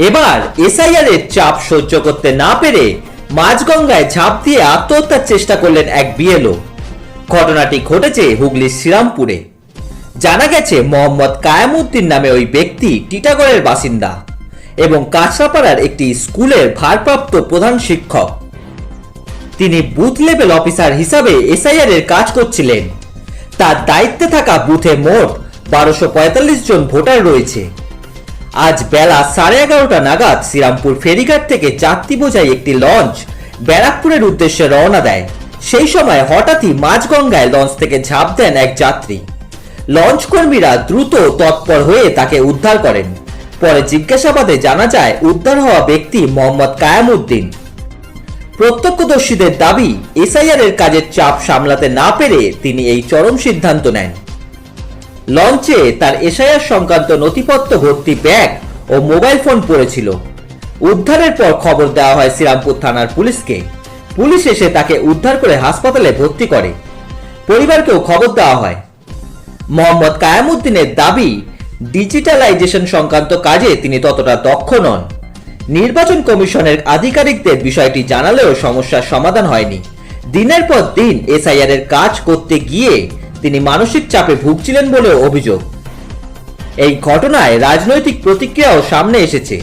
এবার এসআইআর এর চাপ সহ্য করতে না পেরে মাঝগঙ্গায় ঝাঁপ দিয়ে আত্মহত্যার চেষ্টা করলেন এক বিএলও। ঘটনাটি ঘটেছে হুগলির শ্রীরামপুরে। জানা গেছে মোহাম্মদ কায়ামউদ্দিন নামে ওই ব্যক্তি টিটাগড়ের বাসিন্দা এবং কাছড়াপাড়ার একটি স্কুলের ভারপ্রাপ্ত প্রধান শিক্ষক। তিনি বুথ লেভেল অফিসার হিসাবে এসআইআর এর কাজ করছিলেন। তার দায়িত্বে থাকা বুথে মোট 1245 জন ভোটার রয়েছে। আজ বেলা 11:30 নাগাদ শ্রীরামপুর ফেরিঘাট থেকে যাত্রী বোঝাই একটি লঞ্চ ব্যারাকপুরের উদ্দেশ্যে রওনা দেয়। সেই সময় হঠাৎই মাঝগঙ্গায় লঞ্চ থেকে ঝাঁপ দেন এক যাত্রী। লঞ্চ কর্মীরা দ্রুত তৎপর হয়ে তাকে উদ্ধার করেন। পরে জিজ্ঞাসাবাদে জানা যায় উদ্ধার হওয়া ব্যক্তি মোহাম্মদ কায়ামউদ্দিন। প্রত্যক্ষদর্শীদের দাবি এসআইআর এর কাজের চাপ সামলাতে না পেরে তিনি এই চরম সিদ্ধান্ত নেন। লঞ্চে তার এসআইআর সংক্রান্ত নথিপত্র ভর্তি ব্যাগ ও মোবাইল ফোন পড়েছিল। উদ্ধারের পর খবর দেওয়া হয় শ্রীরামপুর থানার পুলিশকে। পুলিশ এসে তাকে উদ্ধার করে হাসপাতালে ভর্তি করে। পরিবারকেও খবর দেওয়া হয়। মোহাম্মদ কায়ামউদ্দিনের দাবি ডিজিটালাইজেশন সংক্রান্ত কাজে তিনি ততটা দক্ষ নন। নির্বাচন কমিশনের আধিকারিকদের বিষয়টি জানালেও সমস্যার সমাধান হয়নি। দিনের পর দিন এসআইআর এর কাজ করতে গিয়ে তিনি মানসিক চাপে ভুগছিলেন বলেও অভিযোগ। এই ঘটনায় রাজনৈতিক প্রতিক্রিয়াও সামনে এসেছে।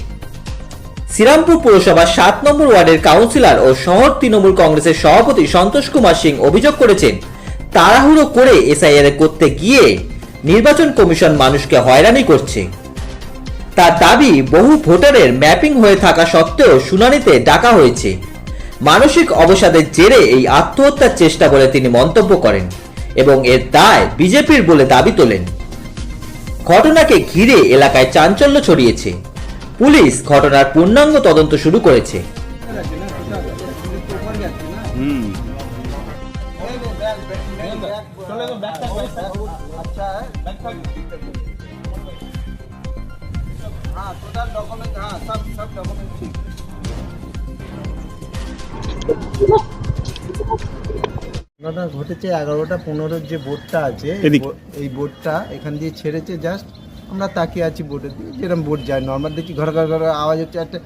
শ্রীরামপুর পুরসভার 7 নম্বর ওয়ার্ডের কাউন্সিলর ও শহর তৃণমূল কংগ্রেসের সভাপতি সন্তোষ কুমার সিং অভিযোগ করেছেন, তাড়াহুড়ো করে এসআইআর করতে গিয়ে নির্বাচন কমিশন মানুষকে হয়রানি করছে। তার দাবি বহু ভোটারের ম্যাপিং হয়ে থাকা সত্ত্বেও শুনানিতে ডাকা হয়েছে। মানসিক অবসাদের জেরে এই আত্মহত্যার চেষ্টা বলে তিনি মন্তব্য করেন এবং এর দায় বিজেপির বলে দাবি তোলেন। ঘটনাকে ঘিরে এলাকায় চাঞ্চল্য ছড়িয়েছে। পুলিশ ঘটনার পূর্ণাঙ্গ তদন্ত শুরু করেছে। ঘটনা ঘটেছে 11:15 যে বোটটা আছে, এই বোটটা এখান দিয়ে ছেড়েছে। জাস্ট আমরা তাকিয়ে আছি বোটের দিকে, যেরকম বোট যায় নর্মাল দেখি ঘর ঘর ঘর আওয়াজ হচ্ছে একটা।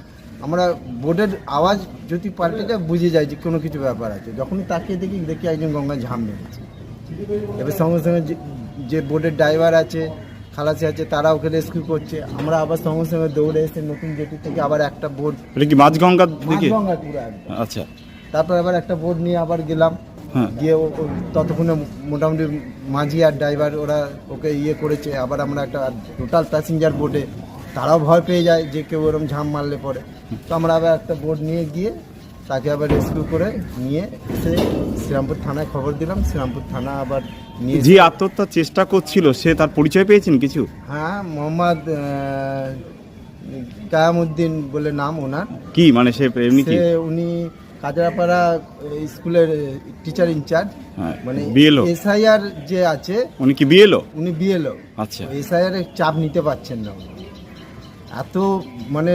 আমরা বোটের আওয়াজ যদি পাল্টে যায় বুঝে যায় যে কোনো কিছু ব্যাপার আছে। যখনই তাকিয়ে দেখি একজন গঙ্গায় ঝাঁপ মেরেছে। এবার সঙ্গে সঙ্গে যে বোটের ড্রাইভার আছে, খালাসি আছে, তারা ওকে রেস্কিউ করছে। আমরা আবার সঙ্গে সঙ্গে দৌড়ে এসে নতুন জেটি থেকে আবার একটা বোট, মাঝগঙ্গা পুরো আচ্ছা, তারপর আবার একটা বোট নিয়ে আবার গেলাম। গিয়ে ততক্ষণে মোটামুটি মাঝি আর ড্রাইভার ওরা ওকে করেছে। আবার আমরা একটা টোটাল প্যাসেঞ্জার বোটে, তারাও ভয় পেয়ে যায় যে কেউ ওরকম ঝাঁপ মারলে পরে। তো আমরা আবার একটা বোট নিয়ে গিয়ে তাকে আবার রেস্কিউ করে নিয়ে এসে শ্রীরামপুর থানায় খবর দিলাম। শ্রীরামপুর থানা আবার নিয়ে যে আত্মহত্যার চেষ্টা করছিল সে তার পরিচয় পেয়েছেন কিছু? হ্যাঁ, মোহাম্মদ কায়ামউদ্দিন বলে নাম ওনার। কি মানে সে এমনি কি? উনি কাজরাপাড়া স্কুলের টিচার ইনচার্জ, মানে বিএলও। এসআইআর যে আছে উনি কি বিএলও? উনি বিএলও। আচ্ছা, এসআইআর এর চাপ নিতে পারছেন না। এত মানে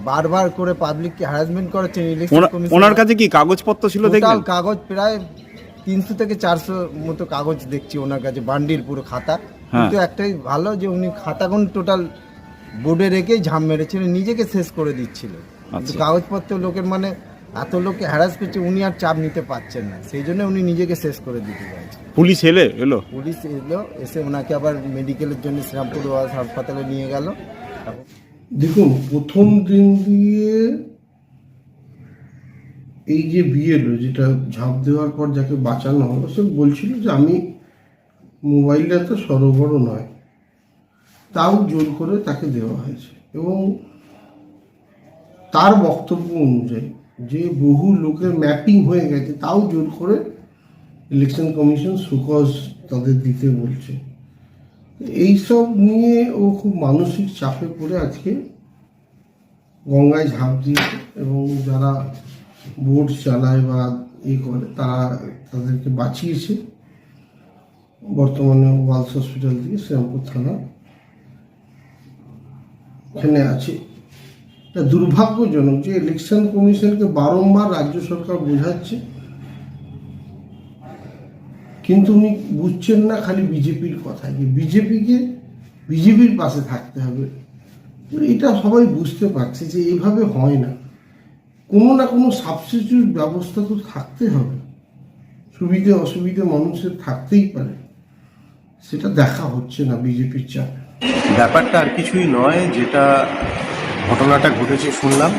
বারবার করে পাবলিককে হ্যারাসমেন্ট করেছেন। ওনার কাছে কি কাগজপত্র ছিল? দেখলেন কাগজ প্রায় 300 থেকে 400 মতো কাগজ দেখছি ওনার কাছে, বান্ডিল পুরো খাতা। কিন্তু একটাই ভালো যে উনি খাতাগুলো টোটাল বোর্ডে রেখেই ঝাঁপ মেরেছিলেন, নিজেকে শেষ করে দিচ্ছিল। কিন্তু কাগজপত্র লোকের মানে এত লোককে হ্যারাস করছে, উনি আর চাপ নিতে পারছেন না, সেই জন্য উনি নিজেকে শেষ করে দিতে চাইছেন। পুলিশ এলো? পুলিশ এলো, এসে ওনাকে আবার মেডিকেলের জন্য শ্রীরামপুর হাসপাতালে নিয়ে গেল। দেখুন, প্রথম দিন দিয়ে এই যে বিএলও যেটা ঝাঁপ দেওয়ার পর যাকে বাঁচানো হলো, সে বলছিল যে আমি মোবাইলটা তো সরবরাহ নয়, তাও জোর করে তাকে দেওয়া হয়েছে। এবং তার বক্তব্য অনুযায়ী যে বহু লোকের ম্যাপিং হয়ে গেছে, তাও জোর করে ইলেকশন কমিশন সুকজ তাদের দিতে বলছে। এইসব নিয়ে ও খুব মানসিক চাপে পড়ে আজকে গঙ্গায় ঝাঁপ দিয়েছে। এবং যারা বোট চালায় বা করে তাদেরকে বাঁচিয়েছে। বর্তমানে ওয়ালস হসপিটাল থেকে শ্রীরামপুর থানা এখানে আছে। এটা দুর্ভাগ্যজনক যে ইলেকশন কমিশনকে বারংবার রাজ্য সরকার বোঝাচ্ছে, কিন্তু উনি বুঝছেন না। খালি বিজেপির কথা, যে বিজেপির পাশে থাকতে হবে, এটা সবাই বুঝতে পারছে যে এইভাবে হয় না, কোনো না কোনো সাবস্টিটিউট ব্যবস্থা তো থাকতে হবে, সুবিধে অসুবিধে মানুষের থাকতেই পারে, সেটা দেখা হচ্ছে না বিজেপির চাপে। ব্যাপারটা আর কিছুই নয়, যেটা ঘটনাটা ঘটেছে শুনলাম,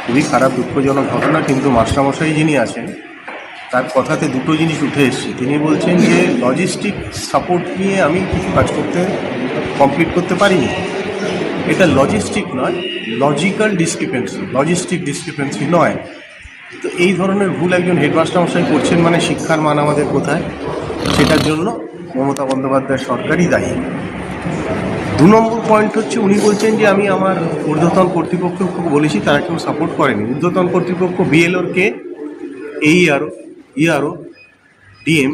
খুবই খারাপ দুঃখজনক ঘটনা, কিন্তু মাস্টারমশাই যিনি আছেন তার কথাতে দুটো জিনিস উঠে এসছে। তিনি বলছেন যে লজিস্টিক সাপোর্ট নিয়ে আমি কিছু কাজ কমপ্লিট করতে পারিনি। এটা লজিস্টিক নয়, লজিস্টিক ডিসক্রিপেন্সি নয়। তো এই ধরনের ভুল একজন হেডমাস্টারমশাই করছেন মানে শিক্ষার মান আমাদের কোথায়, সেটার জন্য মমতা বন্দ্যোপাধ্যায় সরকারই দায়ী। 2 নম্বর পয়েন্ট হচ্ছে, উনি বলছেন যে আমি আমার ঊর্ধ্বতন কর্তৃপক্ষকে বলেছি, তারা কেউ সাপোর্ট করেনি। ঊর্ধ্বতন কর্তৃপক্ষ বিএলওর কে, ইআরও, ডিএম,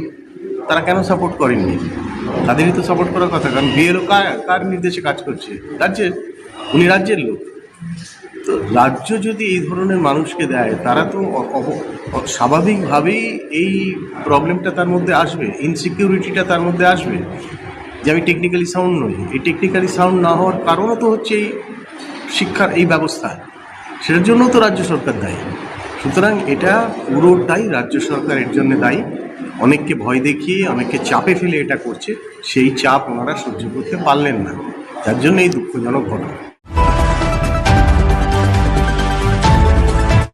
তারা কেন সাপোর্ট করেননি? তাদেরই তো সাপোর্ট করার কথা, কারণ বিএলও কার নির্দেশে কাজ করছে? রাজ্যের, উনি রাজ্যের লোক। তো রাজ্য যদি এই ধরনের মানুষকে দেয়, তারা তো স্বাভাবিকভাবেই এই প্রবলেমটা তার মধ্যে আসবে, ইনসিকিউরিটিটা তার মধ্যে আসবে, যে আমি টেকনিক্যালি সাউন্ড নই। এই টেকনিক্যালি সাউন্ড না হওয়ার কারণও তো হচ্ছে এই শিক্ষার এই ব্যবস্থা, সেটার জন্য তো রাজ্য সরকার দায়ী। সুতরাং এটা পুরোটাই রাজ্য সরকার এর জন্য দায়ী। অনেককে ভয় দেখিয়ে, অনেককে চাপে ফেলে এটা করছে, সেই চাপ ওনারা সহ্য করতে পারলেন না, যার জন্য এই দুঃখজনক ঘটনা।